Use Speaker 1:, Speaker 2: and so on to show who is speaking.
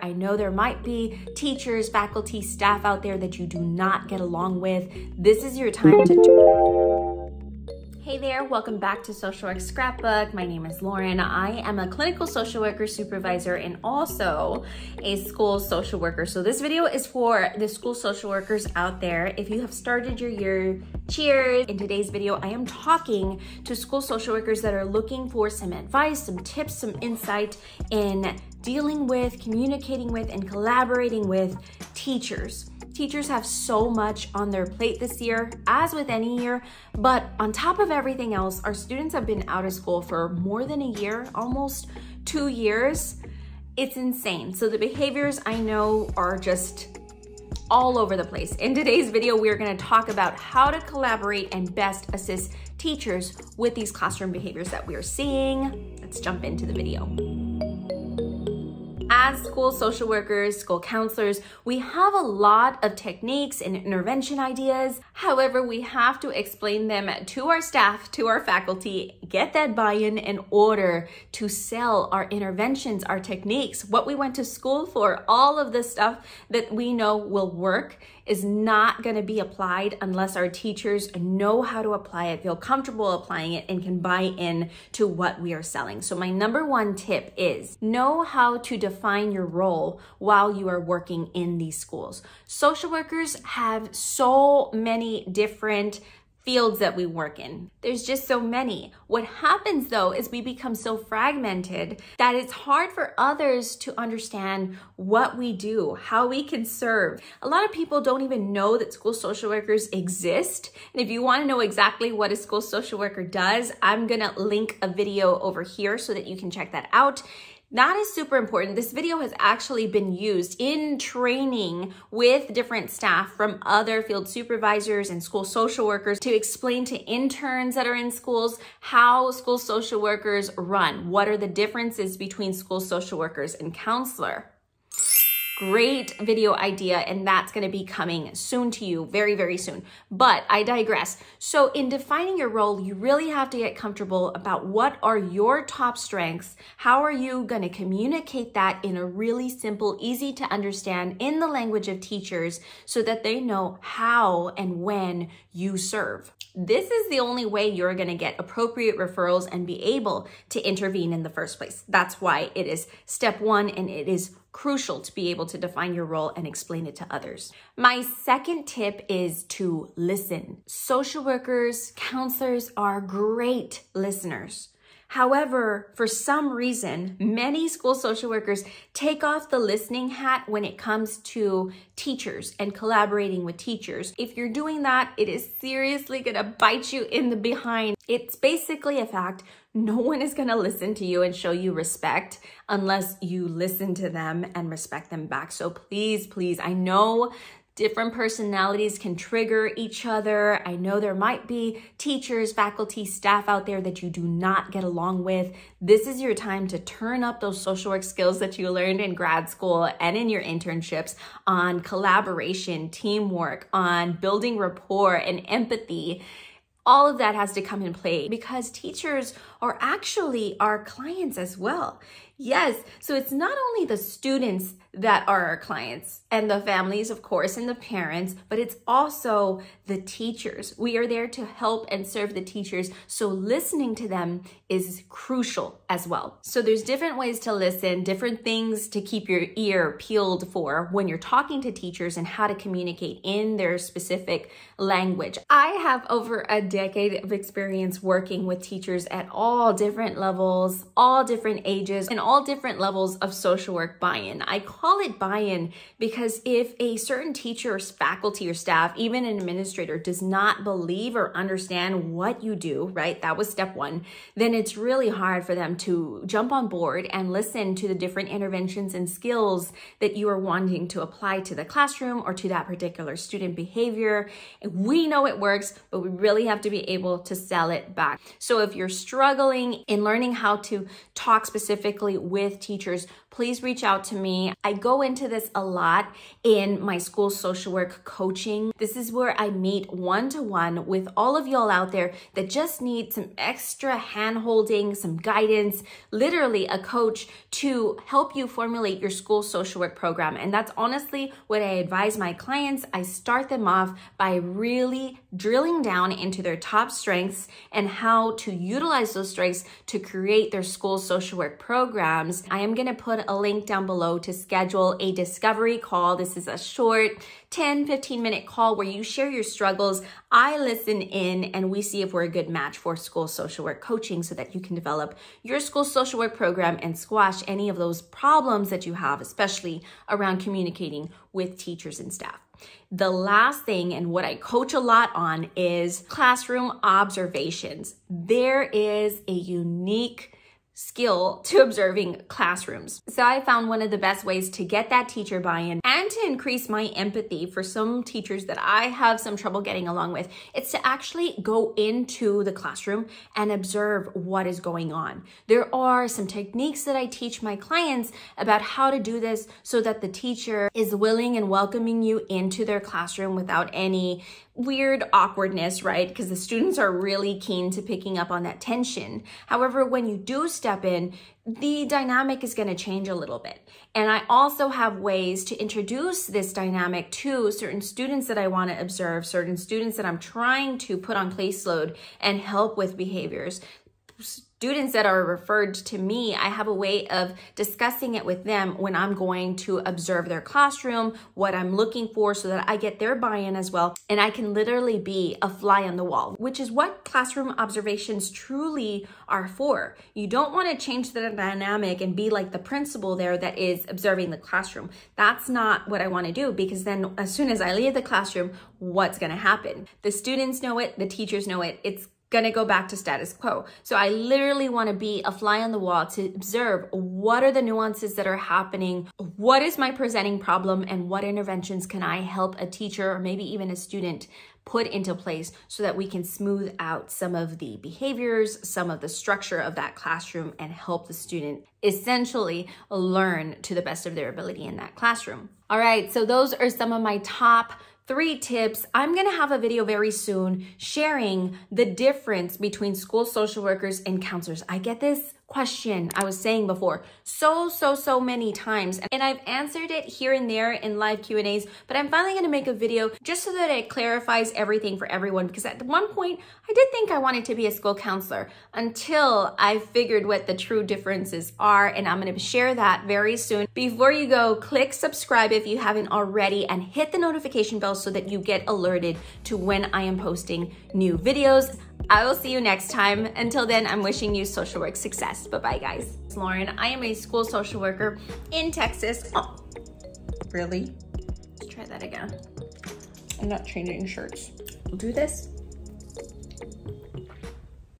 Speaker 1: I know there might be teachers, faculty, staff out there that you do not get along with. This is your time to... Hey there, welcome back to Social Work Scrapbook. My name is Lauren. I am a clinical social worker supervisor and also a school social worker. So this video is for the school social workers out there. If you have started your year, cheers. In today's video, I am talking to school social workers that are looking for some advice, some tips, some insight in dealing with, communicating with, and collaborating with teachers. Teachers have so much on their plate this year, as with any year, but on top of everything else, our students have been out of school for more than a year, almost 2 years. It's insane. So the behaviors I know are just all over the place. In today's video, we're gonna talk about how to collaborate and best assist teachers with these classroom behaviors that we're seeing. Let's jump into the video. As school social workers, school counselors, we have a lot of techniques and intervention ideas. However, we have to explain them to our staff, to our faculty, get that buy-in in order to sell our interventions, our techniques, what we went to school for. All of the stuff that we know will work is not going to be applied unless our teachers know how to apply it, feel comfortable applying it, and can buy in to what we are selling. So my number one tip is know how to define your role while you are working in these schools. Social workers have so many different fields that we work in. There's just so many. What happens though is we become so fragmented that it's hard for others to understand what we do, how we can serve. A lot of people don't even know that school social workers exist. And if you want to know exactly what a school social worker does, I'm gonna link a video over here so that you can check that out. That is super important. This video has actually been used in training with different staff from other field supervisors and school social workers to explain to interns that are in schools how school social workers run. What are the differences between school social workers and counselor? Great video idea, and that's going to be coming soon to you, very, very soon. But I digress. So in defining your role, you really have to get comfortable about what are your top strengths. How are you going to communicate that in a really simple, easy to understand in the language of teachers so that they know how and when you serve. This is the only way you're going to get appropriate referrals and be able to intervene in the first place. That's why it is step one, and it is crucial to be able to define your role and explain it to others. My second tip is to listen. Social workers, counselors are great listeners. However, for some reason, many school social workers take off the listening hat when it comes to teachers and collaborating with teachers. If you're doing that, it is seriously gonna bite you in the behind. It's basically a fact. No one is gonna listen to you and show you respect unless you listen to them and respect them back. So please, please, I know different personalities can trigger each other. I know there might be teachers, faculty, staff out there that you do not get along with. This is your time to turn up those social work skills that you learned in grad school and in your internships on collaboration, teamwork, on building rapport and empathy. All of that has to come in play because teachers are actually our clients as well. Yes, so it's not only the students that are our clients and the families, of course, and the parents, but it's also the teachers. We are there to help and serve the teachers, so listening to them is crucial as well. So there's different ways to listen, different things to keep your ear peeled for when you're talking to teachers and how to communicate in their specific language. I have over a decade of experience working with teachers at all different levels, all different ages, and all different levels of social work buy-in. I call it buy-in because if a certain teacher or faculty or staff, even an administrator, does not believe or understand what you do, right? That was step one. Then it's really hard for them to jump on board and listen to the different interventions and skills that you are wanting to apply to the classroom or to that particular student behavior. We know it works, but we really have to be able to sell it back. So if you're struggling in learning how to talk specifically with teachers, please reach out to me. I go into this a lot in my school social work coaching. This is where I meet one-to-one with all of y'all out there that just need some extra hand-holding, some guidance, literally a coach to help you formulate your school social work program. And that's honestly what I advise my clients. I start them off by really drilling down into their top strengths and how to utilize those strengths to create their school social work programs. I am going to put a link down below to schedule a discovery call. This is a short 10-15 minute call where you share your struggles. I listen in and we see if we're a good match for school social work coaching so that you can develop your school social work program and squash any of those problems that you have, especially around communicating with teachers and staff. The last thing, and what I coach a lot on, is classroom observations. There is a unique skill to observing classrooms. So I found one of the best ways to get that teacher buy-in and to increase my empathy for some teachers that I have some trouble getting along with. It's to actually go into the classroom and observe what is going on. There are some techniques that I teach my clients about how to do this so that the teacher is willing and welcoming you into their classroom without any weird awkwardness, right? Because the students are really keen to picking up on that tension. However, when you do step in, the dynamic is going to change a little bit. And I also have ways to introduce this dynamic to certain students that I want to observe, certain students that I'm trying to put on place load and help with behaviors. Students that are referred to me, I have a way of discussing it with them when I'm going to observe their classroom, what I'm looking for, so that I get their buy-in as well. And I can literally be a fly on the wall, which is what classroom observations truly are for. You don't want to change the dynamic and be like the principal there that is observing the classroom. That's not what I want to do, because then as soon as I leave the classroom, what's going to happen? The students know it, the teachers know it. It's gonna go back to status quo. So I literally want to be a fly on the wall to observe what are the nuances that are happening, what is my presenting problem, and what interventions can I help a teacher or maybe even a student put into place so that we can smooth out some of the behaviors, some of the structure of that classroom, and help the student essentially learn to the best of their ability in that classroom. All right, so those are some of my top 3 tips. I'm going to have a video very soon sharing the difference between school social workers and counselors. I get this question, I was saying before, so many times, and I've answered it here and there in live Q&As, but I'm finally going to make a video just so that it clarifies everything for everyone, because at one point I did think I wanted to be a school counselor until I figured what the true differences are, and I'm going to share that very soon. Before you go, click subscribe if you haven't already, and hit the notification bell so that you get alerted to when I am posting new videos. I will see you next time. Until then, I'm wishing you social work success. Bye-bye, guys. It's Lauren. I am a school social worker in Texas. Oh, really? Let's try that again. I'm not changing shirts. We'll do this.